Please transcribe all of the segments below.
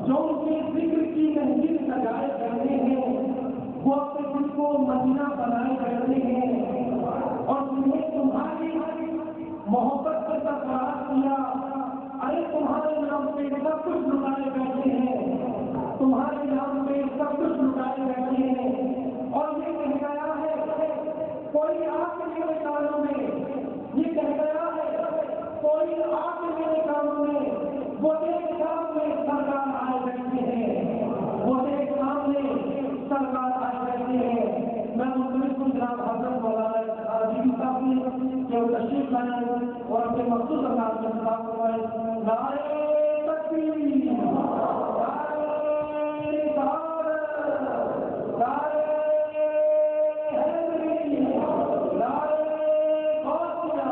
جو ان کے ذکر کی محفل سجائے کرتے ہیں وہ اپنے دل کو مدینہ بنائے کرتے ہیں اور جنہیں تمہاری محبت سے تکرار کیا ارے تمہارے نام پہ سب کچھ لٹائے بیٹھے ہیں تمہارے نام پہ سب کچھ لٹائے بیٹھے ہیں اور یہ کہہ گیا ہے کوئی آ کے میرے کانوں میں یہ کہہ گیا ہے کوئی آ کے میرے کانوں میں وہ ایک سامنے سرکار آئے بیٹھے ہیں وہ ایک سامنے سرکار آئے بیٹھے ہیں میں مختلف جناب حضرت مولانا عظیم صاحب نے کہ وہ تشریف لائیں اور اپنے مخصوص انداز میں خطاب کروائے نعرہ تکبیر نعرہ رسالت نعرہ حیدری نعرہ غوثیہ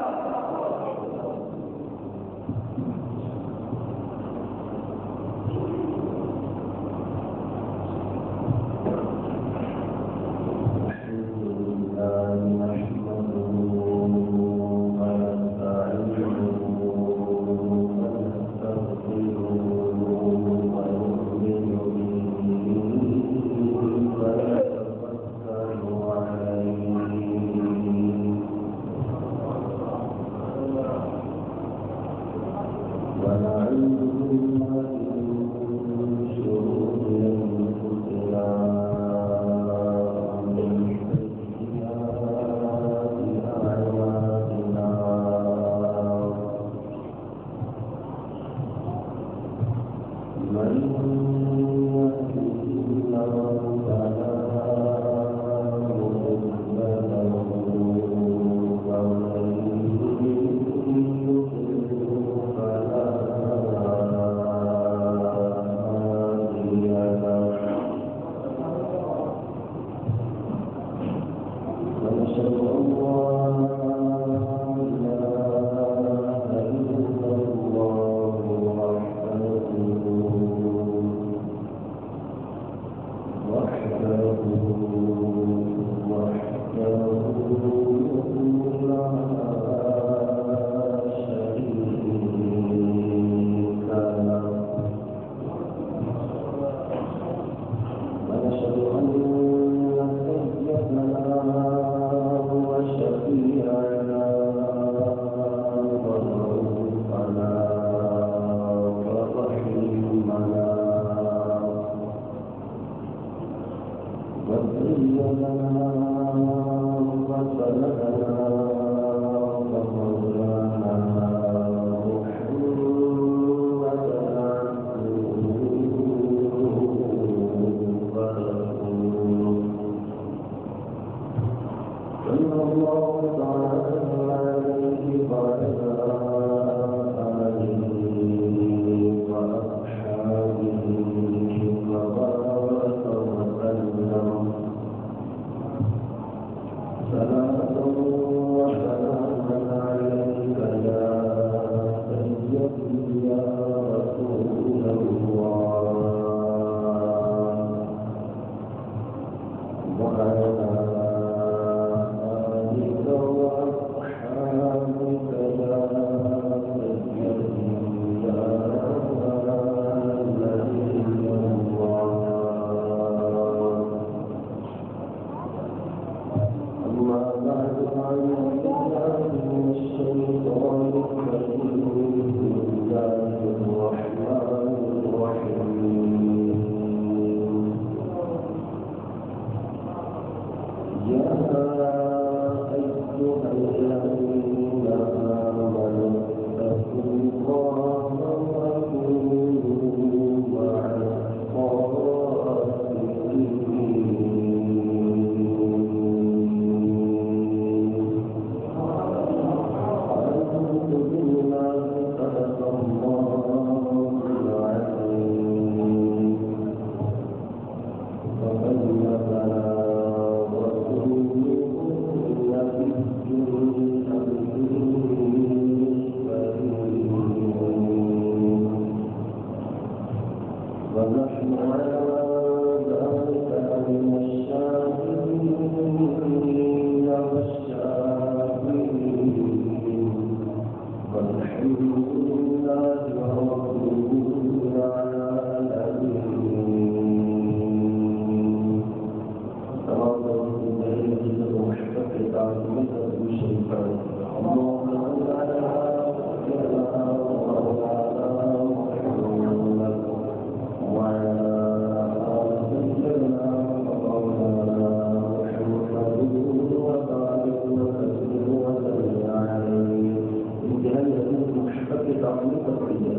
مل کر پڑھیے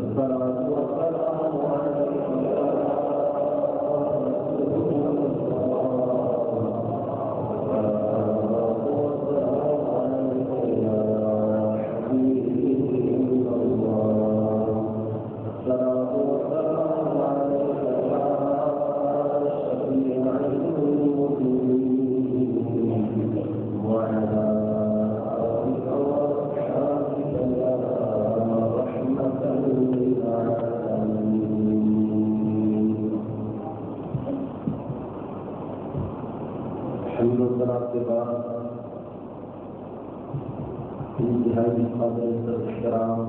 انتہائی قابل احترام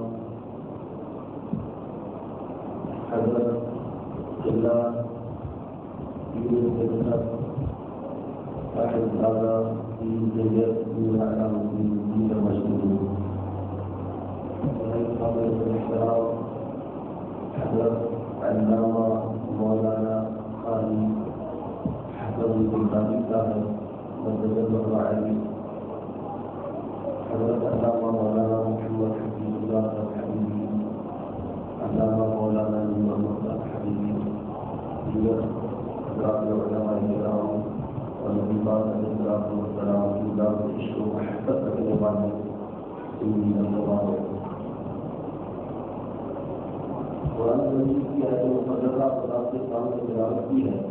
حضرت قبلہ پیر حضرت صاحب دادا پیر جیت مولانا پیر مشہور انتہائی قابل احترام حضرت علامہ مولانا قاری حسن البخاری صاحب مدد اللہ علیہ حضرت علامہ مولانا محمد حفیظ اللہ الحبیبی علامہ مولانا محمد الحبیبی دیگر حضرات علماء کرام اور نبیات علیہ السلام کی ذات عشق و محبت رکھنے والے سنی نوجوان قرآن مجید کی آیت مقدسہ خدا کے سامنے تلاوت کی ہے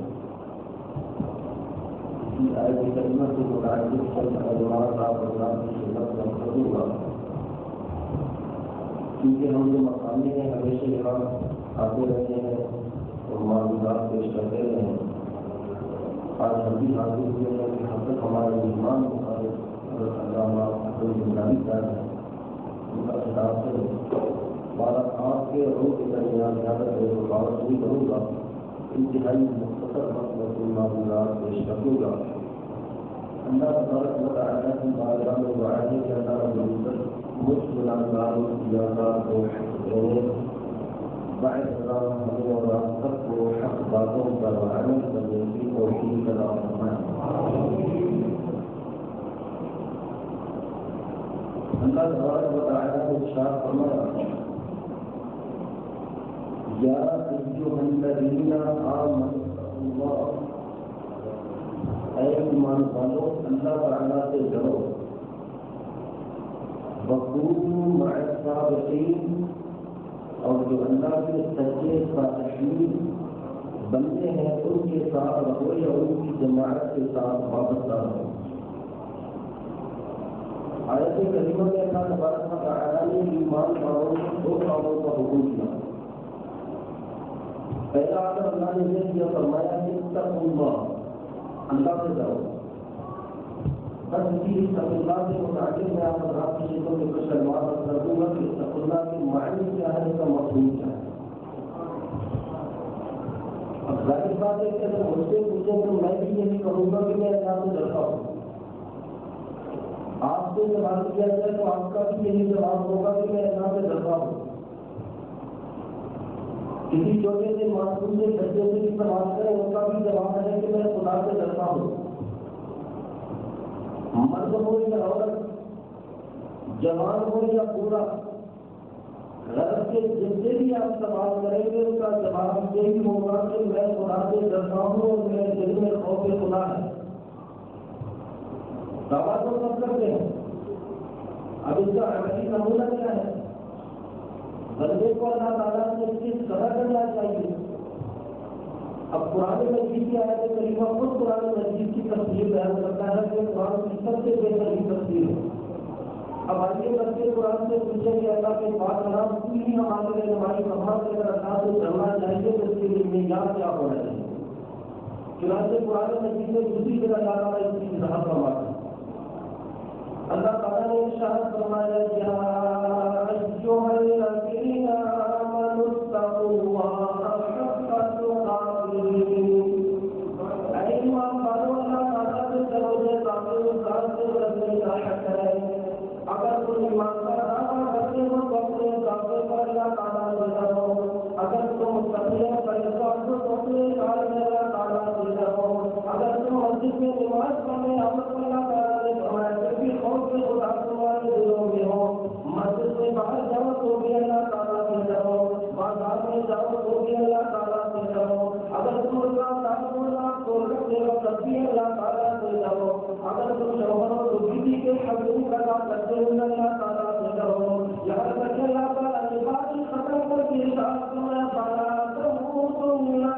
آیت کریمہ سے متعلق چند عنوانات آپ حضرات کی خدمت میں کروں گا کیونکہ ہم جو مقامی ہیں ہمیشہ یہاں آتے رہتے ہیں اور معلومات پیش کرتے رہے ہیں آج ہم بھی حاضر ہوئے ہیں کہ ہم تک ہمارے مہمان مخالف حضرت علامہ حسن البخاری صاحب ہیں ان کا خطاب سے بارہ آپ کے روح کے درمیان زیادہ رکاوٹ نہیں کروں گا انتہائی مختصر وقت میں معلومات پیش کروں گا اللہ تبارک و تعالیٰ کی بارگاہ میں دعا ہے کہ اللہ رب العزت مجھ گناہگاروں کی یادگار کو حق دینے بعد ازام ہمیں اور آپ سب کو حق باتوں پر عمل کرنے کی توفیق عطا فرمائے اللہ تبارک و تعالیٰ نے ارشاد فرمایا یا ایھا الذین آمنوا اللہ اے ایمان والوں اللہ تعالیٰ سے ڈرو وکونوا مع الصادقین اور جو اللہ کے سچے صادقین بنتے ہیں ان کے ساتھ رہو یا ان کی جماعت کے ساتھ وابستہ رہو آیت کریمہ میں اللہ تبارک و تعالیٰ نے ایمان والوں کو دو کاموں کا حکم دیا پہلا آدم اللہ نے یہ فرمایا کہ اتقوا اللہ اللہ سے ڈرو بس اسی اتقوا اللہ سے متعلق میں آپ حضرات کی چیزوں کے کچھ کلمات کر دوں گا کہ اتقوا اللہ کے معنی کیا ہے اس کا مفہوم کیا ہے اب ظاہر بات ہے کہ اگر مجھ سے پوچھیں تو میں بھی یہی کہوں گا کہ میں اللہ سے ڈرتا ہوں آپ سے سوال کیا جائے تو آپ کا بھی یہی جواب ہوگا کہ میں اللہ سے ڈرتا ہوں کسی چھوٹے سے معصوم سے بچے سے بھی سوال کریں ان کا بھی جواب ہے کہ میں خدا سے ڈرتا ہوں مرد ہو یا عورت جوان ہو یا بوڑھا غرض کے جن سے بھی آپ سوال کریں گے ان کا جواب یہی ہوگا کہ میں خدا سے ڈرتا ہوں اور میرے دل میں خوف خدا ہے دعویٰ تو سب کرتے ہیں اب اس کا عملی نمونہ کیا ہے بندے کو اللہ تعالیٰ سے اس کی قدر کرنا چاہیے اب قرآن مجید کی آیت کریمہ خود قرآن مجید کی تفسیر بیان کرتا ہے کہ قرآن کی سب سے بہترین تفسیر ہے اب آئیے بچے قرآن سے پوچھیں کہ اللہ کے پاس نام کی ہی ہمارے لیے ہماری کہاں سے اگر اللہ سے ڈرنا چاہیے تو اس کے لیے معیار کیا ہونا چاہیے چنانچہ قرآن مجید میں دوسری جگہ اللہ تعالیٰ اس کی وضاحت فرماتا ہے اللہ تعالیٰ نے ارشاد فرمایا یا ایھا الذین آمنوا اتقوا اللہ حق تقاته اے ایمان والو اللہ تعالیٰ سے ڈرو جیسا کہ اس ذات سے ڈرنے کا حق ہے اگر تم ایمان کا دعویٰ کرتے ہو تو اپنے دعوے پر اللہ تعالیٰ سے ڈرو اگر تم تقویٰ کرتے ہو تو اپنے کار میں اللہ تعالیٰ سے ڈرو اگر تم مسجد میں نماز پڑھنے آمد اللہ تعالیٰ نے فرمایا کہ خوف خدا تمہارے دلوں میں ہو اگر تم شوہر اور بیوی کے حقوق ادا کرتے ہوئے اللہ تعالیٰ سے ڈرو، یہاں تک کہ اللہ تعالیٰ نے بات ختم کر کے ارشاد فرمایا فلا تموتن الا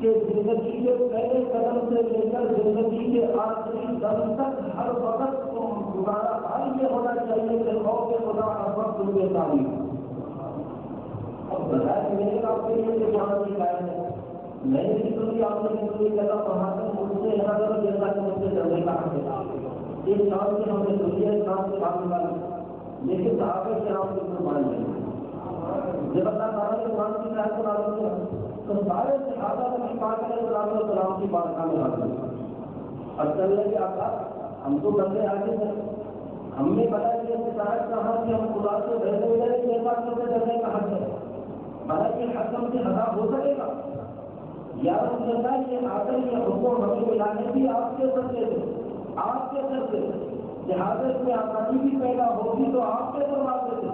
کہ زندگی کے پہلے قدم سے لے کر زندگی کے آخری دم تک ہر وقت تمہارا حال یہ ہونا چاہیے کہ خوف خدا ہر وقت تم کے سامنے۔ اب بتائیں میرے آپ کے لیے جو جہاں کی قائم ہے میں نے بھی سنی آپ نے بھی کہا پڑھا کر مجھ سے یہاں کر جیسا کہ مجھ سے ڈرنے کا حق ہے۔ ایک کام سے ہم نے سنی ہے، ایک کام سے کام نکالی، لیکن صحابہ کے نام سے مان لیں جب اللہ تعالیٰ نے قرآن کی قائم بنا دیا تو سارے صحابہ نے پاک علیہ السلام کی بارگاہ میں حاضر اور چلنے کے آقا ہم تو بندے آگے تھے، ہم نے بتایا کہ شکایت کہاں کہ ہم خدا سے بیٹھے ہوئے ہیں، یہ بات سے ڈرنے کا حق ہے، بھلا یہ حق ہم سے ادا ہو سکے گا؟ یا رسول اللہ یہ آ کر یہ حکم ہمیں ملانے بھی آپ کے سر سے آپ کے سر سے جہازت میں آسانی بھی پیدا ہوگی تو آپ کے دروازے سے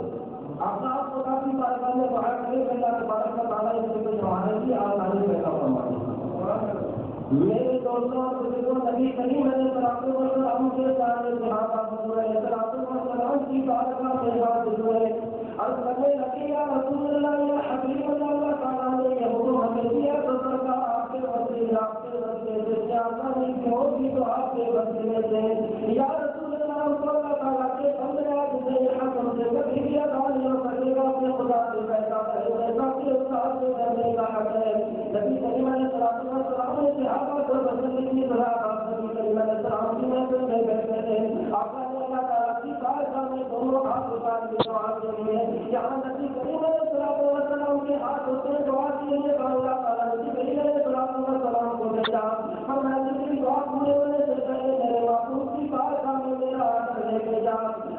آپ کو کافی بارگاہ میں باہر کرے اللہ تبارک و تعالیٰ اس کے زمانے کی آسانی پیدا فرمائے۔ میرے دوستوں اور بزرگوں نبی کریم علیہ السلام کے سارے صحابہ السلام کی بارگاہ میں حاضر ہوئے اور کہنے لگے یا رسول اللہ یا حبیب اللہ تعالیٰ نے یہ حکم ہمیں دیا تو سرکار آپ کے وسیلے سے آسانی کی ہوگی تو آپ کے وسیلے سے یا رسول اللہ تعالیٰ کے بندے جسے یہ حکم سے کبھی بھی ادا نہیں ہو سکے گا اپنے خدا سے پیدا کرے ایسا کہ استاد سے کرنے کا حق ہے۔ نبی کریم علیہ السلام نے صحابہ کو بچنے کی طرح نبی کریم علیہ السلام کی محفل میں بیٹھے تھے، آقا نے اللہ تعالیٰ کی بارگاہ میں دونوں ہاتھ اٹھا کے دعا کے لیے یہاں نبی کریم علیہ السلام کے ہاتھ اٹھے دعا کے لیے اللہ تعالیٰ نبی کریم علیہ السلام کو بھیجا اور میں نبی دعا پورے ہونے سے پہلے میرے محبوب کی بارگاہ میں میرا آڈر لے کے جا۔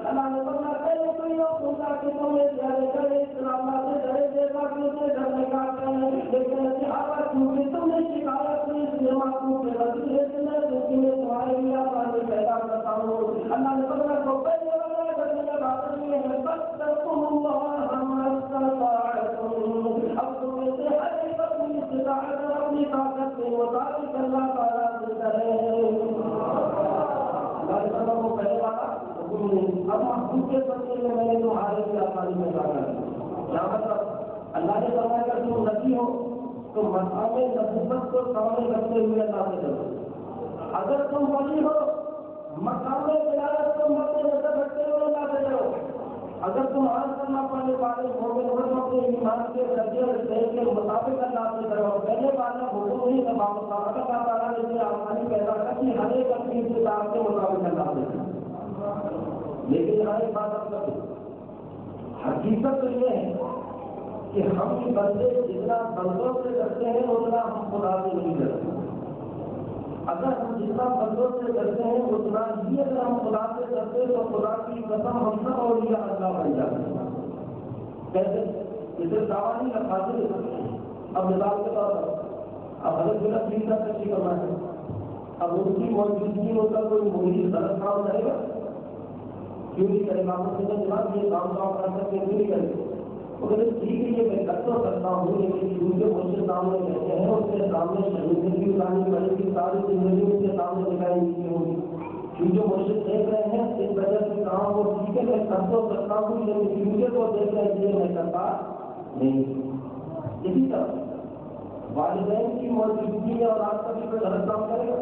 اللہ نے فرمایا پہلے تو یہ ہوگا کہ تمہیں ڈرے ڈرے اللہ سے ڈرے جیسا کہ اسے ڈرنے کا کہیں، لیکن صحابہ کیونکہ تم نے شکایت کی اس لیے محبوب کے وسیلے سے میں تمہارے لیے آسانی پیدا کرتا ہوں۔ اللہ نے فرمایا تو پہلے والا ڈرنے کا بات نہیں ہے فاتقوا اللہ ما استطعتم، اب تمہیں سے ہر ایک اپنی استطاعت اور اپنی طاقت کے مطابق اللہ تعالیٰ سے ڈرے۔ کو پہلے والا اب محبوب کے وسیلے میں نے تمہارے لیے آسانی پیدا کر دی۔ کیا مطلب؟ اللہ نے فرمایا کہ تم نبی ہو تو مقام نبوت کو سامنے رکھتے ہوئے اللہ سے ڈرو، اگر تم ولی ہو مقام ولایت کو مد نظر رکھتے ہوئے اللہ سے ڈرو، اگر تم آج کرنا پڑنے والے مومن ہو تو اپنے ایمان کے درجے اور صحت کے مطابق اللہ سے ڈرو۔ پہلے والا حکم نہیں تھا اللہ تعالیٰ نے اسے آسانی پیدا کر دی ہر ایک اپنی استطاعت کے مطابق اللہ سے ڈرو۔ لیکن یہاں ایک بات آپ کرتے حقیقت تو یہ ہے کہ ہم بندے جتنا بندوں سے ڈرتے ہیں اتنا ہم خدا سے نہیں ڈرتے۔ اگر ہم جتنا بندوں سے ڈرتے ہیں اتنا ہی اگر ہم خدا سے ڈرتے تو خدا کی قسم ہم سب اولیاء اللہ بن جاتے ہیں۔ کیسے؟ اسے دعویٰ نہیں کر پاتے۔ اب مثال کے طور پر اب حضرت بلا پیر کا تشریح کرنا ہے، اب ان کی موجودگی میں کا کوئی مرید غلط کام کرے گا کیوں نہیں کرے گا؟ آپ نے جناب یہ کام کر سکتے کیوں نہیں کرے گا؟ وہ کہتے ٹھیک ہے یہ میں کر تو سکتا ہوں لیکن کیونکہ مجھ سے سامنے کہتے ہیں اس کے سامنے شہید کی اٹھانی پڑے گی، ساری زندگی اس کے سامنے دکھائی نہیں ہوگی کیونکہ مجھ سے دیکھ رہے ہیں اس وجہ سے کام وہ ٹھیک ہے میں کر تو سکتا ہوں لیکن کیونکہ وہ دیکھ رہے ہیں میں کرتا نہیں۔ اسی طرح والدین کی موجودگی میں اور آپ کا بھی کوئی غلط کام کرے گا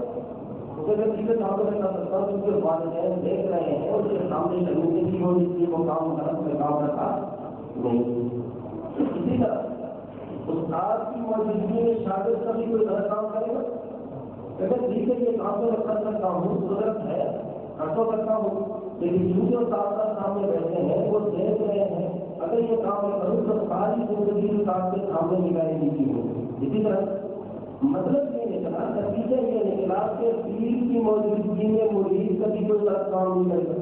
اسے میں ٹھیک ہے کام کر سکتا ہوں کیونکہ والدین دیکھ رہے ہیں اس کے سامنے شہید کی ہوگی اس لیے وہ کام غلط میں کام کرتا نہیں۔ اسی طرح استاد کی موجودگی میں شاگرد کبھی کوئی غلط کام کرے گا اگر ٹھیک ہے یہ کام تو کر سکتا ہوں ضرورت ہے کر تو سکتا ہوں لیکن جو استاد سامنے بیٹھے ہیں وہ دیکھ رہے ہیں اگر یہ کام میں کروں تو ساری زندگی استاد کے سامنے نکالی نہیں ہوگی۔ اسی طرح مطلب یہ نکلا نتیجہ یہ نکلا کہ پیر کی موجودگی میں مرید کبھی کوئی غلط کام نہیں کرے گا،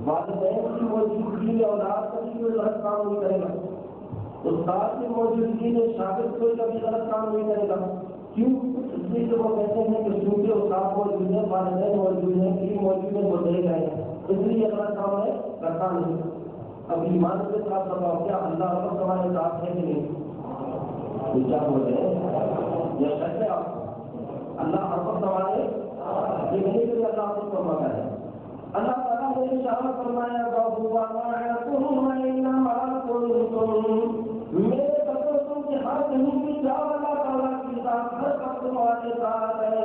والدین کی موجودگی میں اولاد کبھی کوئی غلط کام نہیں کرے گا، استاد کی موجودگی میں شاگرد کوئی کبھی غلط کام نہیں کرے گا۔ کیوں؟ اس لیے کہ وہ کہتے ہیں کہ کیونکہ استاد موجود ہے والدین موجود ہیں پیر موجود ہے وہ دیکھ رہے ہیں اس لیے غلط کام ہے کرتا نہیں۔ اب ایمان کے ساتھ بتاؤ کیا اللہ رب تمہارے ساتھ ہے کہ نہیں؟ کیا بول رہے ہیں یہ سچ ہے آپ اللہ رب تمہارے یہ نہیں کہ اللہ رب تمہارا ہے اللہ تعالیٰ نے ارشاد فرمایا میرے بچوں تم کے ہر کہیں بھی جاؤ اللہ تعالیٰ کی ذات ہر وقت تمہارے ساتھ ہے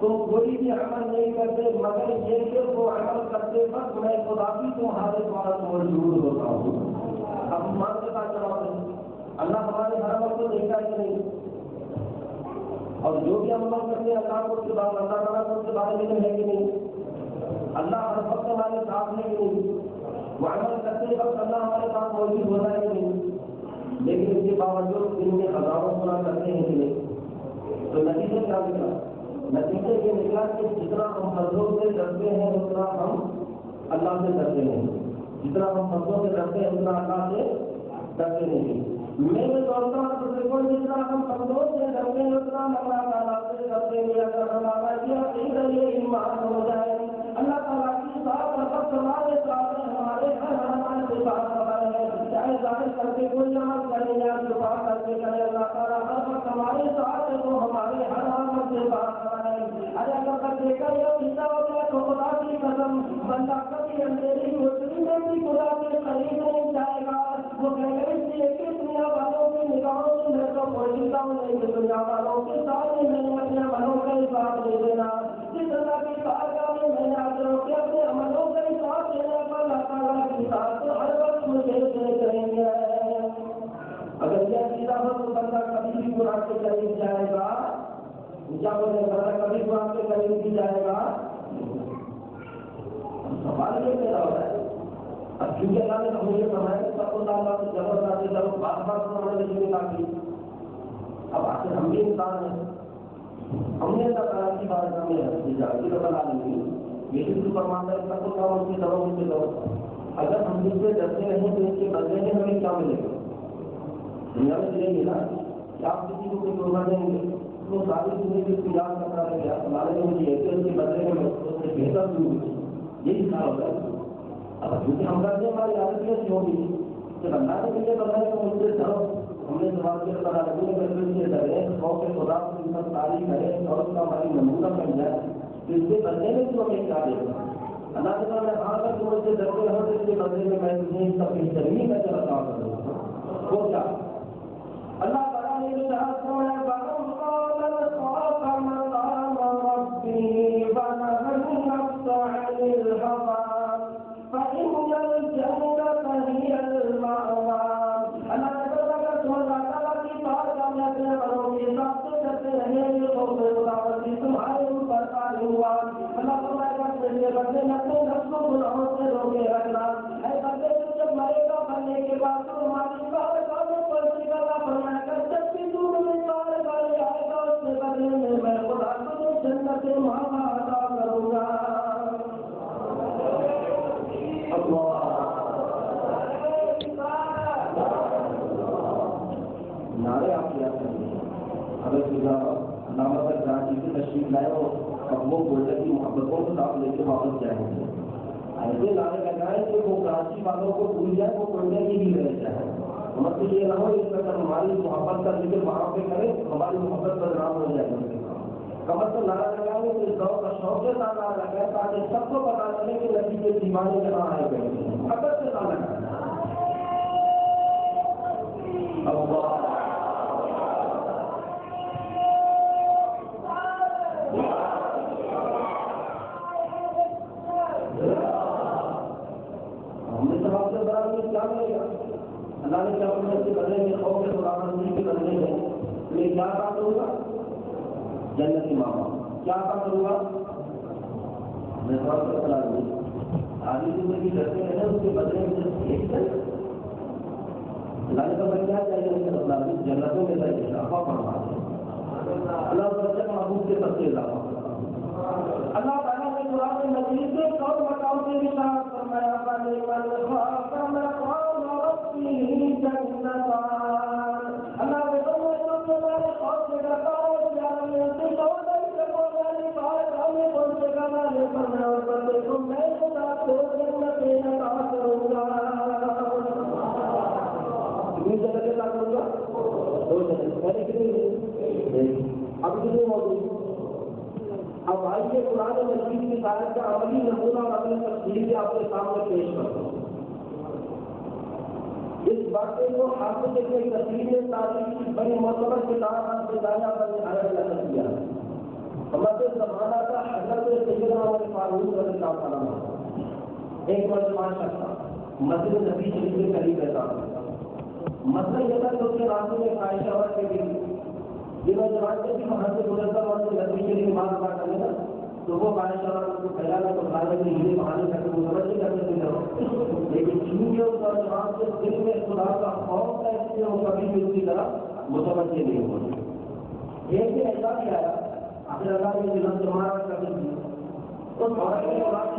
تم کوئی بھی عمل نہیں کرتے مگر یہ کہ وہ عمل کرتے وقت میں خدا بھی تمہارے پاس موجود ہوتا ہوں. اب ایمان کے ساتھ جواب دیں اللہ ہمارے ہر عمل کو دیکھتا ہے کہ نہیں؟ اور جو بھی عمل کرتے ہیں اللہ کو اس کے بعد اللہ تعالیٰ کو اس کے بارے میں ہے کہ نہیں؟ اللہ ہر وقت ہمارے ساتھ ہے کہ نہیں؟ وہ عمل کرتے وقت اللہ ہمارے ساتھ موجود ہوتا ہے کہ نہیں؟ لیکن اس کے باوجود ان میں ہزاروں گنا کرتے ہیں کہ نہیں؟ تو نتیجہ کیا نکلا؟ نتیجے یہ نکلا کہ جتنا ہم مردوں سے ڈرتے ہیں اتنا ہم اللہ سے ڈرتے نہیں. جتنا ہم مردوں سے ڈرتے ہیں اتنا اللہ سے ڈرتے نہیں. میرے دوستوں کو جتنا ہم مردوں سے ڈرتے ہیں اتنا اللہ تعالیٰ سے ڈرتے نہیں. اگر ہمارا یہ ایمان ہو جائے اللہ تعالیٰ کی ساتھ ہمارے ساتھ ہمارے ہر ہمارے کے ساتھ ہمارے چاہے ظاہر کر کے کوئی عمل کرے یا دفاع کر کے کرے اللہ تعالیٰ ہر وقت ہمارے ساتھ ہے تو ہمارے ہر عمل کے ساتھ ارے اگر دیکھا یہ حصہ ہو گیا تو خدا کی قسم بندہ کبھی اندھیری روشنی میں بھی خدا کے قریب نہیں جائے گا. وہ کہے گا اس لیے کہ دنیا والوں کی نگاہوں میں میرے کو کوئی نگاہ نہیں کہ دنیا والوں کے سامنے میں نے اپنے عملوں کا حساب دے دینا. جس اللہ کی بارگاہ میں میں نے آج کے اپنے عملوں کا حساب دینے پر اللہ تعالیٰ کی ساتھ تو ہر وقت مجھے کریں گے. اگر یہ سیدھا ہو تو بندہ کبھی بھی قرآن کے قریب جائے گا کیا بولے بندہ کبھی قرآن کے قریب بھی جائے گا. سوال یہ پیدا ہو رہا ہے اب کیونکہ اللہ نے ہمیں یہ فرمایا کہ سب کو تعالیٰ سے زبردستی کرو بار بار انہوں نے کافی. اب آخر ہم بھی انسان ہیں ہم نے اللہ تعالیٰ کی بات ہمیں بتا دیں گے یہ بھی فرماتا ہے سب کو کام ان کی کرو ان سے کرو. اگر ہم جس سے ڈرتے رہیں تو اس کے بدلے میں ہمیں کیا ملے گا؟ دنیا میں ملے گی نا کہ آپ کسی کو کوئی دھوکہ دیں گے تو ساری زندگی اس کو یاد کرتا رہے گا ہمارے لیے مجھے ایسے اس کے بدلے میں اس سے بہتر دوں یہی خیال ہوتا ہے. اب کیونکہ ہم کرتے ہیں ہماری عادت کیسی ہوگی کہ اللہ نے مجھے بتایا کہ مجھ سے ڈرو ہم نے سوال کیا بتا رکھنے کے ڈرے سو کے خدا کو ان پر تعریف کرے اور اس کا ہماری نمونہ بن جائے تو اس کے بدلے میں تو ہمیں کیا دے گا. اللہ تعالیٰ نے کہا تھا کہ مجھ سے ڈرتے رہو تو اس کے بدلے میں میں تمہیں اس کا بہترین میں چلا کام کروں گا. وہ کیا اللہ تعالیٰ نے تشریف لائے ہو اور وہ گولڈن کی محبتوں کو ساتھ لے کے واپس جائیں گے. ایسے نعرے لگائیں کہ وہ کراچی والوں کو بھول جائے وہ گولڈن کی بھی رہ جائے. مطلب یہ نہ ہو اس طرح ہماری محبت کا ذکر وہاں پہ کرے ہماری محبت پر نام ہو جائے گا. کمر سے نعرہ لگائیں گے تو اس دور کا شوق کے ساتھ نعرہ لگائے تاکہ سب کو پتا چلے کہ نبی کے دیوانے جہاں آئے گئے محبت سے نعرہ لگائیں. اللہ نے کیا اس کے بدلے میں خوف کے خداوندی کے بدلے میں میں کیا کام کروں گا؟ جنت کی ماما کیا کام کروں گا؟ میں سوال کرتا ہوں آدھی زندگی کرتے ہیں اس کے بدلے میں ایک اللہ کا کیا چاہیے ان کے بدلا جنتوں میں اضافہ فرما دے اللہ بچہ محبوب کے سب سے اضافہ کرتا اللہ تعالیٰ نے قرآن مجید سے اور مقام سے ارشاد فرمایا اللہ کے تمہارے خوف سے ڈرتا ہو میں خدا کو جنت عطا کروں گا اب کتنی موجود اب آئیے قرآن مجید کی آیت کا عملی نمونہ اور اپنی تفصیل سے آپ کے سامنے پیش کرتا ہوں اس واقعے کو حافظ ابن کثیر نے تاریخ کی بڑی معتبر کتاب البدایہ پر نہایت نقل کیا ہے ہمارے زمانہ کا حضرت سیدنا عمر فاروق رضی اللہ تعالیٰ عنہ ایک نوجوان شخص تھا مسجد نبی شریف کے قریب رہتا تھا مسئلہ یہ تھا کہ اس کے راستے میں عائشہ اور کے بھی یہ نوجوان سے بھی وہاں سے گزرتا اور نبی شریف کی بات بات کرنے کا تو وہ عائشہ اور کو پہلا میں تو خانے میں یہ بہانے کر کے متوجہ کرنے کے لیے لیکن چونکہ اس نوجوان کے دل میں خدا کا خوف ہے اس لیے وہ کبھی بھی اس کی طرح متوجہ نہیں ہوتے ایک دن ایسا بھی آیا آخر اللہ نے دل تمہارا کر دی تو تھوڑا کی بات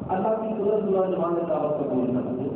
اللہ کی قدرت نوجوان نے دعوت قبول کر دی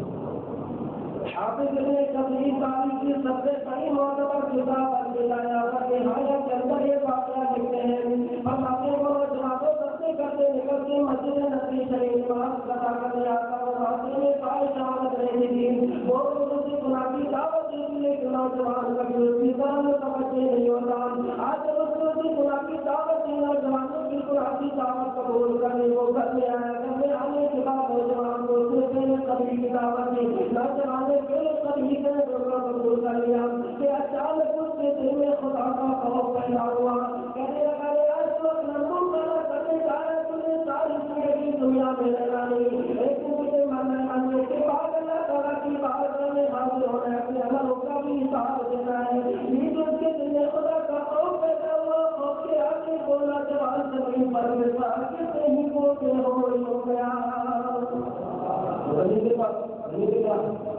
حافظ نے کبھی تاریخ کی سب سے صحیح معتبر کتاب البدایہ کا نہایت کے اندر یہ واقعہ لکھتے ہیں ہم اپنے کو جماعتوں کرتے کرتے نکلتے مسجد نبی شریف نماز ادا کرنے آتا اور راستے میں پائے شہادت رہتی تھی وہ لوگوں سے گناہ کی دعوت دیتی ہے کہ نوجوان کبھی اس کی طرح متوجہ نہیں ہوتا آج جب اس کی گناہ کی دعوت دی نوجوانوں کی گناہ کی دعوت قبول کرنے وہ گھر میں آیا گھر میں آنے کے بعد نوجوان کو اس نے کبھی کی دعوت دی نوجوان نے پہلے کبھی سے قبول کر لیا کہ اچانک اس کے دل میں خدا کا خوف پیدا ہوا کہنے لگا اس وقت نمبر کرنا کرنے جایا تم نے ساری زندگی دنیا میں رہنا نہیں لیکن مجھے ماننے کے بعد اللہ تعالیٰ کی بات کرنے حاضر ہونا ہے اپنے عملوں کا بھی حساب دینا ہے لیکن اس کے دل میں خدا کا خوف پیدا ہوا خوف کے آگے بولنا جوان زمین پر میں آگے سے ہی بولتے ہو گیا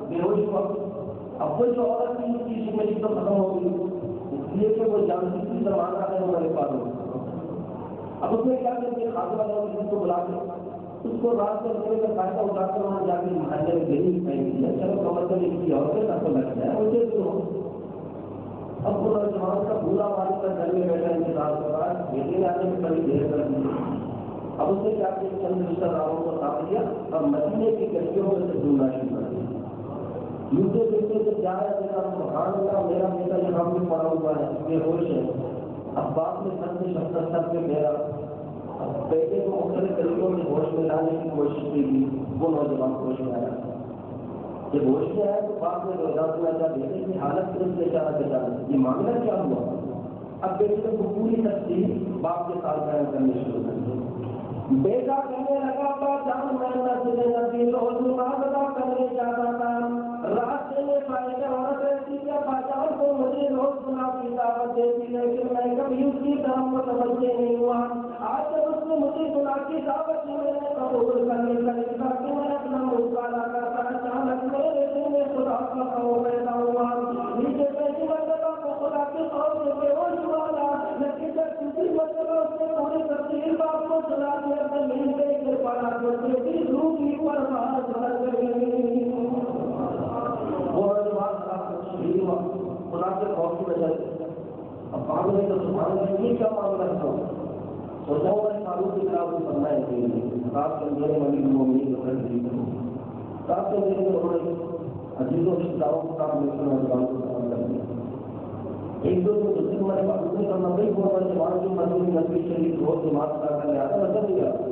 بے ہوش وقت اب وہ جو عورت کی اس کی زندگی تو ختم ہو گئی اس لیے کہ وہ جانتی کی زمانہ ہے وہ میرے پاس اب اس میں کیا کرتے خاص والوں کسی کو بلا کے اس کو رات کو رکھنے کا فائدہ اٹھا کر وہاں جا کے محلے میں گئی پہنی ہے چلو کمر کر ایک کی عورتیں تک تو لگ جائے اسے کیوں اب وہ نوجوان کا بولا والد کا گھر میں بیٹھا انتظار کر رہا ہے بیٹے آنے میں بڑی دیر کر دی اب اس نے کیا کہ چند رشتہ داروں کو ساتھ لیا اور مدینے کی گلیوں میں سے ڈھونڈنا شروع کر دیا یوٹیوب دیکھتے جب جا رہا تھا سبحان اللہ میرا بیٹا یہاں بھی پڑا ہوا ہے بے ہوش ہے اب باپ نے سب سے شخص سب کے میرا بیٹے کو مختلف طریقوں سے ہوش میں لانے کی کوشش کی گئی وہ نوجوان ہوش میں آیا جب ہوش میں آیا تو باپ نے روزانہ سنا تھا بیٹے کی حالت صرف لے جانا چاہتا یہ معاملہ کیا ہوا اب بیٹے کو پوری تفصیل باپ کے ساتھ بیان کرنے شروع کر دی بیٹا کہنے لگا جان میں مسجد نبی روز نماز ادا کرنے جاتا تھا راستے میں فائدہ عورت رہتی کیا پہچان کو مجھے روز گناہ کی دعوت دیتی لیکن میں کبھی اس کی طرف متوجہ نہیں ہوا آج جب اس نے مجھے گناہ کی دعوت دی میں نے قبول کرنے کا لکھا کہ میں اپنا مطالعہ کرتا اچانک میرے دل میں خدا کا خوف پیدا ہوا نیچے پہلی مرتبہ کو خدا کے خوف سے بے ہوش ہوا تھا لیکن جب دوسری مرتبہ اس نے پوری تفصیل باپ کو سنا دیا زمین پہ گر پڑا تو بیٹی روح کی پرواز بھر گئی وہ نوجوان خدا کے خوف کی وجہ سے اب بعد میں تو سبحان اللہ یہ کیا معاملہ تھا سوچا ہوں میں فاروق کی خلاف کرنا ہے خاص کر میرے ملی مومنی کو کر دی خاص کر میرے انہوں نے عزیزوں رشتے داروں کے ساتھ مل کر نوجوان کو ختم کر دیا ایک دو دن دوسرے ہمارے پاس دوسرے کرنا کوئی بہت جماعت کی مرضی نبی شریف بہت جماعت ادا کر لیا تھا نظر نہیں آتا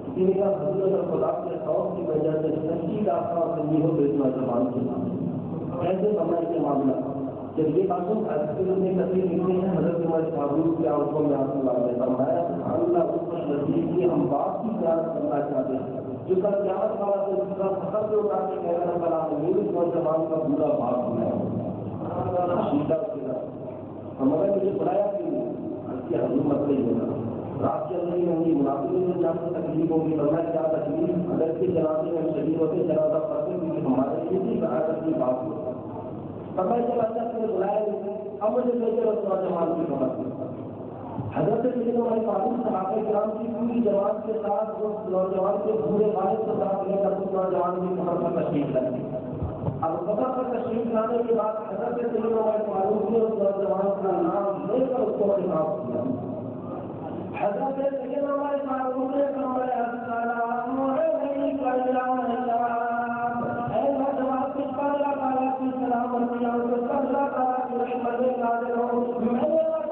کسی نے کہا حضرت اور خدا کے خوف کی وجہ سے سچی داخلہ اور زندگی ہو بیٹھنا زبان کی کیسے سمجھ کے معاملہ جب یہ باتوں نے کبھی لکھتے ہیں حضرت عمر فاروق کے آنکھوں میں آنسو لا دیتا فرمایا سبحان اللہ اس پر نزدیک کی ہم بات کی زیارت کرنا چاہتے ہیں جو کا قیامت والا تو جس کا فخر سے اٹھا کے کہہ رہا بلا میری نوجوان کا پورا بھاگ ہوا شیدہ ہمارے مجھے بلایا کیوں اس کی حضور مسئلہ ہی ہوگا رات کے اندر ہی ہوں گی منافقوں میں جا کے تکلیف ہوگی ورنہ کیا تکلیف اگر کے جنازے میں شہید ہوتے جنازہ پڑھتے کیونکہ ہمارے لیے بھی عادت کی بات ہوگا فرمایا جب اللہ نے بلایا اب مجھے دیکھے اس نوجوان کی خبر حضرت ہمارے فاروق صحابہ کرام کی پوری جماعت کے ساتھ اس نوجوان کے پورے والد کے ساتھ لے کر اس نوجوان کی خبر پر تشریف لائی اب خبر پر تشریف لانے کے بعد حضرت ہمارے فاروق نے اس نوجوان کا نام لے کر اس کو خطاب کیا حضرت ہمارے فاروق نے فرمایا السلام علیکم اے نوجوان کس پر اللہ تعالیٰ کی سلامتی اور کس پر اللہ تعالیٰ کی رحمت نازل ہو میں نے قرآن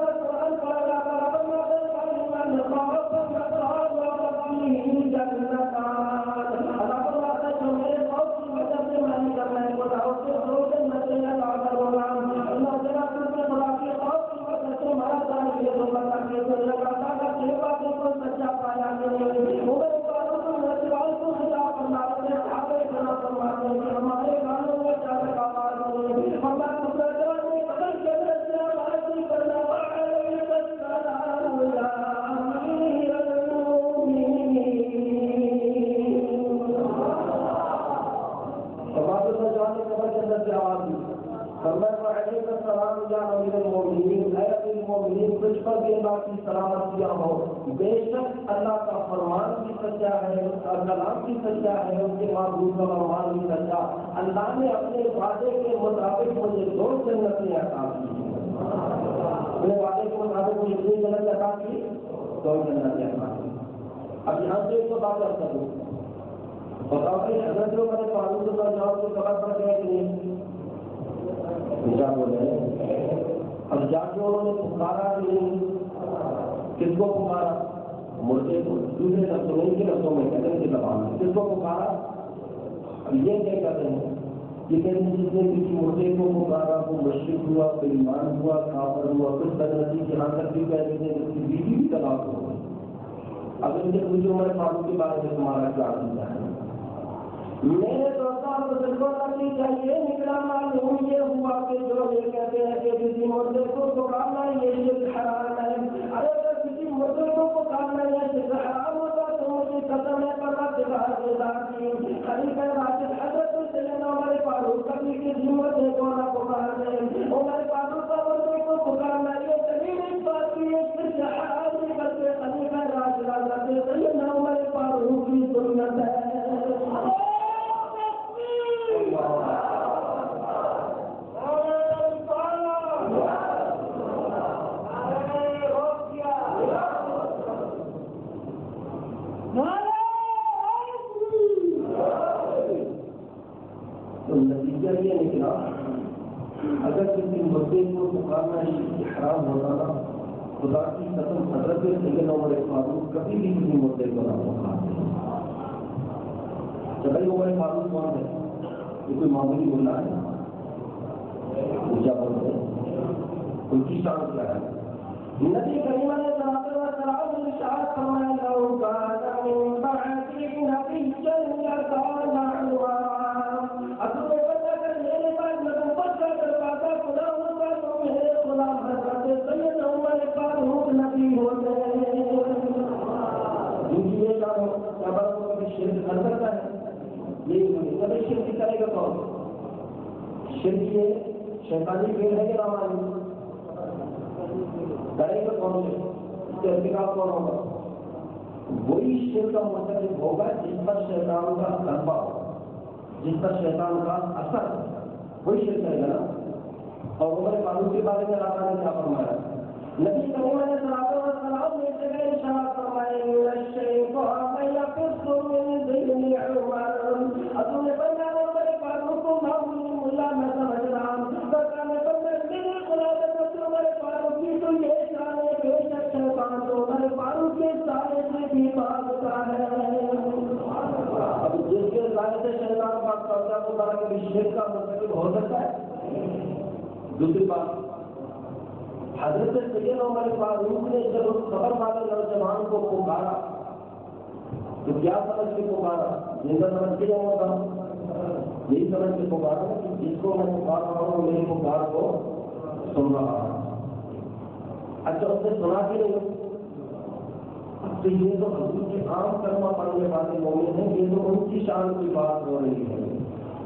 پڑھا سلامتیاں ہو بے شک اللہ کا فرمان بھی سچا ہے اس کا کلام بھی سچا ہے اس کے معبود کا فرمان بھی سچا اللہ نے اپنے وعدے کے مطابق مجھے 2 جنتیں عطا کی اپنے وعدے کے مطابق مجھے 2 جنتیں عطا کی 2 جنتیں عطا کی اب یہاں سے ایک بات کروں بتاؤ کہ حضرت ہمارے فاروق نوجوان کو خبر پڑ گیا کہ نہیں کیا بول رہے ہیں اب جا کے انہوں نے پکارا نہیں کس کو پکارا مردے کو دوسرے لفظوں میں کے لفظوں میں کہتے ہیں کہ زبان کس کو پکارا اب یہ کیا کہتے ہیں یہ کہتے ہیں جس نے کسی مردے کو پکارا وہ مشرک ہوا بے ایمان ہوا کافر ہوا کچھ بدنسی یہاں تک بھی کہتے ہیں جس کی بیوی بھی طلاق ہو گئی اب ان کے مجھے عمر فاروق کے بارے میں تمہارا کیا عقیدہ ہے میرے دوستوں بزرگوں کا بھی چاہیے نکلا معلوم یہ ہوا کہ جو یہ کہتے ہیں کہ کسی مردے کو پکارنا یہ شرک حرام ہے ارے اگر کسی مردے کو پکارنا یہ شرک حرام ہوتا تو مجھے قسم ہے پروردگار کی خلیفہ راشد حضرت سیدنا عمر فاروق کبھی کسی مردے کو نہ پکارنے عمر فاروق کا مردے کو پکارنا یہ دلیل اس بات کی ہے شرک حرام نہیں بلکہ خلیفہ راشد حضرت سیدنا عمر فاروق کی سنت ہے تو نتیجہ یہ نکلا اگر کسی مردے کو پکارنا حرام ہوتا نا خدا کی قسم حضرت سیدنا عمر فاروق کبھی بھی کسی مردے کو نہ پکارتے چلے عمر فاروق کون ہے یہ کوئی معمولی ملا ہے کیا بولتے ہیں ان کی شان کیا ہے نبی کریم علیہ الصلوۃ والسلام نے ارشاد فرمایا لو کان من بعد نبی لکان عمر اگر میرے پاس نبوت کا دروازہ کھلا ہوتا تو میرے غلام حضرت سیدنا عمر فاروق نبی ہوتے یہ کیا بات کو شرک کر سکتا ہے یہ کبھی شرک کرے گا کون شرک یہ شیطانی فعل ہے کہ نامعلوم کرے گا کون سے اس کے ارتکاب کون ہوگا وہی شرک کا مرتکب ہوگا جس پر شیطان کا غلبہ ہوگا جس پر شیطان کا اثر وہی شرک کرے گا نا اور عمر فاروق کے بارے میں اللہ نے کیا فرمایا نبی کریم علیہ الصلوۃ والسلام نے جگہ ارشاد فرمایا الشیطان یقص من ذل عمر حضور نے فرمایا عمر فاروق کو معمولی ملا نہ سمجھنا بلکہ میں میرے خلاف جانے سے شیطان بات کرتا تو بارہ کے شرک کا مرتکب ہو سکتا ہے. دوسری بات، حضرت سیدنا عمر فاروق نے جب اس خبر والے نوجوان کو پکارا تو کیا سمجھ کے پکارا؟ جن کا سمجھ کے جاؤں ہوگا یہی سمجھ کے پکارا کہ جس کو میں پکار رہا ہوں میری پکار کو سن رہا ہے. اچھا اس نے سنا کہ نہیں؟ تو یہ تو حضور کے عام کلمہ پڑھنے والے مومن ہیں، یہ تو ان کی شان کی بات ہو رہی ہے.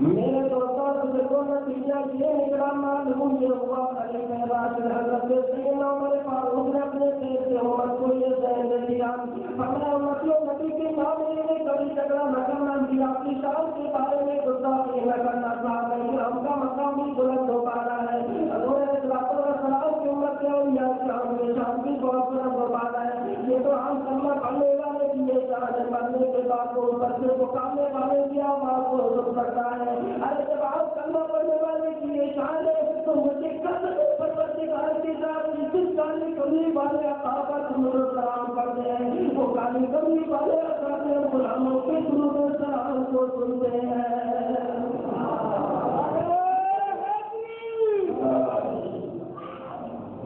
میرے دوستوں بزرگوں نتیجہ یہ نکلا معلوم یہ ہوا علی معراج حضرت سیدنا عمر فاروق نے اپنے دل سے امت کو یہ ذہن دیا اپنے امتیوں نبی کے سامنے میں کبھی جھگڑا نہ کرنا، بھی آپ کی شان کے بارے میں گستاخی نہ کرنا. صحابہ کرام کا مقام بھی بلند ہو پا رہا ہے. حضور صلی اللہ کی امت کے اولیاء کرام کی شان بھی بہت بلند ہو پا رہا ہے. یہ تو عام کلمہ پڑھنے والے کی یہ شان ہے، پڑھنے کے بعد وہ بچے کو کامنے والے کی آواز کو رک سکتا ہے. ارے جب آپ کلمہ پڑھنے والے کی یہ شان ہے تو مجھے کل پروردگار کی ذات جس کالی کملی والے آقا کا درود و سلام پڑھتے ہیں وہ کالی کملی والے آقا کے غلاموں کے درود و سلام کو سنتے ہیں.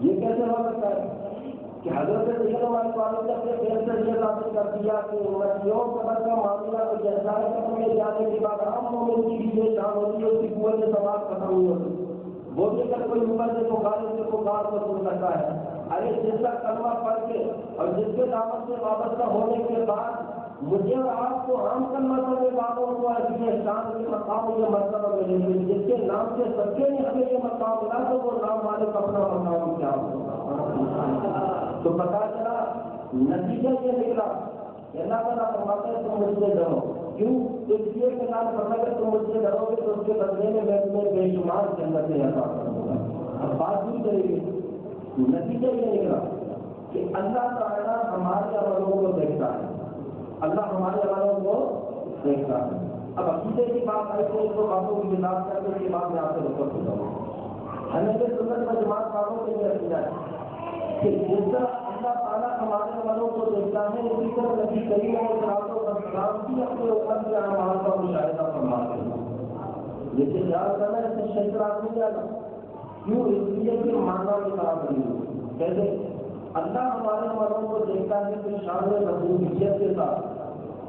یہ کیسے ہو سکتا ہے کہ حضرت سیدنا عمر فاروق نے اپنے دل سے یہ ثابت کر دیا کہ امتیوں قبر کا معاملہ تو جیسا ہے کہ تمہیں جانے کے بعد عام مومن کی بھی یہ شان ہوتی ہے، اس کی قوت ثواب ختم نہیں ہوتی. وہ بھی اگر کوئی اوپر سے پکارے سے پکار کو سن سکتا ہے. ارے جس کا کلمہ پڑھ کے اور جس کے دعوت سے وابستہ ہونے کے بعد مجھے اور آپ کو عام کلمہ پڑھنے والوں کو ایسی شان کے مقام یہ مرتبہ ملے گی جس کے نام سے سب کے لیے ہمیں یہ مقام ملا تو وہ نام مالک اپنا مقام کیا ہوگا. تو پتا چلا نتیجہ یہ نکلا کہ اللہ تعالیٰ فرماتے ہیں تم مجھ سے ڈرو. کیوں؟ اس لیے کہ نام فرمائے کہ تم مجھ سے ڈرو گے تو اس کے بدلے میں میں تمہیں بے شمار جنتیں عطا کروں گا. اب بات بھی کرے گی. نتیجہ یہ نکلا کہ اللہ تعالیٰ ہمارے عملوں کو دیکھتا ہے، اللہ ہمارے عملوں کو دیکھتا ہے. اب عقیدے کی بات آئی تو اس کو باتوں کی کتاب کرنے کے بعد میں آپ سے رخصت ہوتا ہوں. ہمیں سے سنت و جماعت والوں کے لیے عقیدہ ہے کہ جس طرح اللہ تعالیٰ ہمارے عملوں کو دیکھتا ہے اسی طرح نبی کریم علیہ السلام بھی اپنے اوپر کے اعمال کا مشاہدہ فرماتے ہیں. لیکن خیال کرنا اس سے شیطان نہیں جانا. کیوں؟ اس لیے کہ ماننا بھی خراب نہیں ہو. کیسے اللہ ہمارے عملوں کو دیکھتا ہے کہ شان ربوبیت کے ساتھ.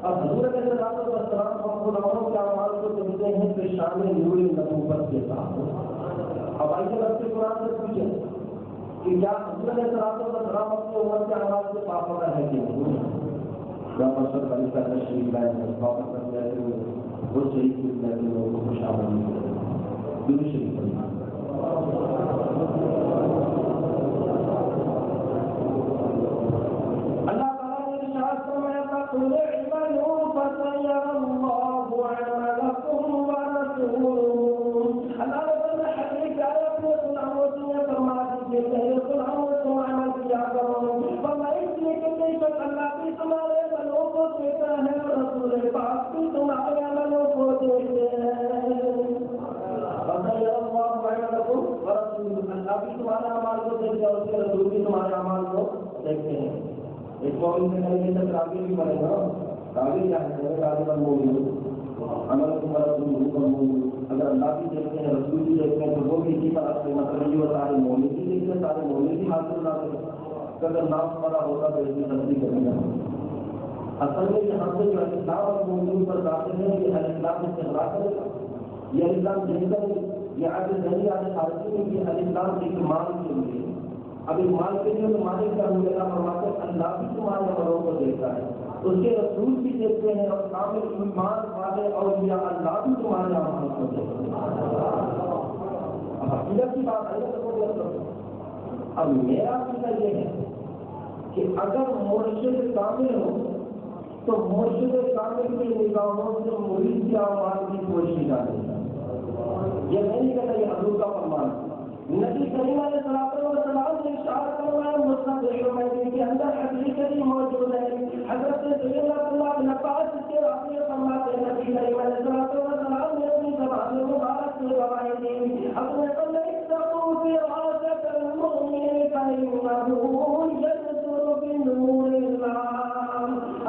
اب حضور علیہ السلام ہم غلاموں کے اعمال کو دیکھتے ہیں کہ شان نور نبوت کے ساتھ. اب آئیے رب کے قرآن سے پوچھیں کہ کیا حضور علیہ السلام اپنے امت کے اعمال سے پاک ہے کہ نہیں؟ یا مقصد علی کا تشریف لائے واپس کر جاتے ہوئے وہ شریف کے لوگوں کو خوش آمدید کریں. دونوں شریف اللہ تعالیٰ نے ارشاد فرمایا تھا قل اعملوا فسيرى الله عملكم ورسوله. اللہ نے حقیقت ہے اپنے غلاموں سے فرما دیجیے میرے غلاموں تم عمل کیا کرو. فرمایا اس لیے کہ بے شک اللہ بھی تمہارے عملوں کو دیکھتا ہے اور رسول پاک بھی تمہارے عملوں کو دیکھتے ہیں. فسيرى الله عملكم ورسوله. اللہ بھی تمہارے اعمال کو دیکھتے ہیں اور اس کے رسول بھی تمہارے اعمال کو دیکھتے ہیں. ایک قوم سے کہیں گے تک آگے بھی پڑے گا. آگے کیا ہے آگے بن عمل تمہارا اگر اللہ بھی دیکھتے ہیں رسول بھی دیکھتے ہیں تو وہ بھی اسی طرح سے مطلب یہ سارے مومن بھی دیکھتے ہیں سارے مومن بھی حاصل لاتے ہیں. اگر نام پڑا ہوگا تو اس میں تصدیق کرے گا. اصل میں یہاں سے جو اسلام اور مومنین پر داخل ہے یہ الاسلام استغراق کرے گا. یہ الاسلام دیکھتا ہے یہ آگے ذہنی آگے خارجی میں یہ الاسلام ایک مال کے لیے. اب ایک مال کے لیے تو مالک کا اللہ فرماتے ہیں اللہ بھی تمہارے عملوں کو دیکھتا ہے اس کے رسول بھی دیکھتے ہیں اور کامل ایمان والے اولیاء اللہ بھی تمہارے عملوں کو دیکھتے ہیں. اب عقیدت کی بات ہے تو اب میرا عقیدہ یہ ہے کہ اگر مرشد کامل ہو تو مرشد کامل کی نگاہوں سے مرید کے اعمال کی کوشش آتی ہے. یہ نہیں کہتا یہ حضور کا فرمان. نبی کریم علیہ السلام نے ارشاد فرمایا مسند احمد کے اندر حدیث شریف موجود ہے. حضرت سیدنا عبداللہ بن عباس کے واقعے فرماتے ہیں نبی کریم علیہ السلام نے اپنی زبان مبارک سے گواہی دی اپنے قول اتقوا فراسة المؤمن فإنه ينظر بنور الله.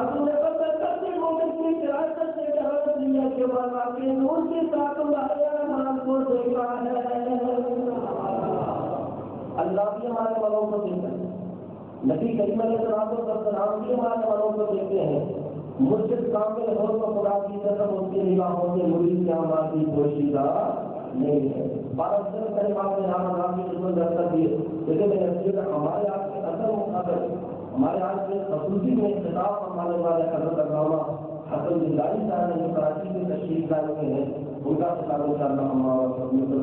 اپنے قول مومن کی فراست سے ڈرو کے فرماتے ہیں ان کے ساتھ تمہارے اعمال کو دیکھا ہے. اللہ بھی ہمارے منوں کو دیکھتا ہے, نبی کریم علیہ السلام بھی ہمارے منوں کو دیکھتے ہیں. مرشد کامل ہو تو خدا کی قسم اس کی نگاہوں سے مرید کے اعمال کی پوشیدہ نہیں ہے. 12 دن پہلے آپ نے نام کی خدمت درد کر دیے, لیکن میں نے ہمارے آپ کے اثر مقابل ہمارے آج کے خصوصی میں خطاب فرمانے والے حضرت علامہ حسن بلداری صاحب نے کراچی سے تشریف لائے ہوئے ہیں, ان کا خطاب انشاءاللہ ہم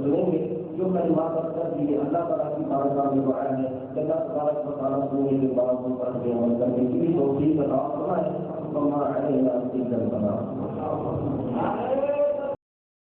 سنیں گے. جو کلمات کر دیے اللہ تعالیٰ کی بارگاہ میں دعا ہے کہ اللہ تبارک و تعالیٰ سننے کے بعد ان پر عمل کرنے کی بھی توفیق عطا فرمائے. وما علینا الا البلاغ.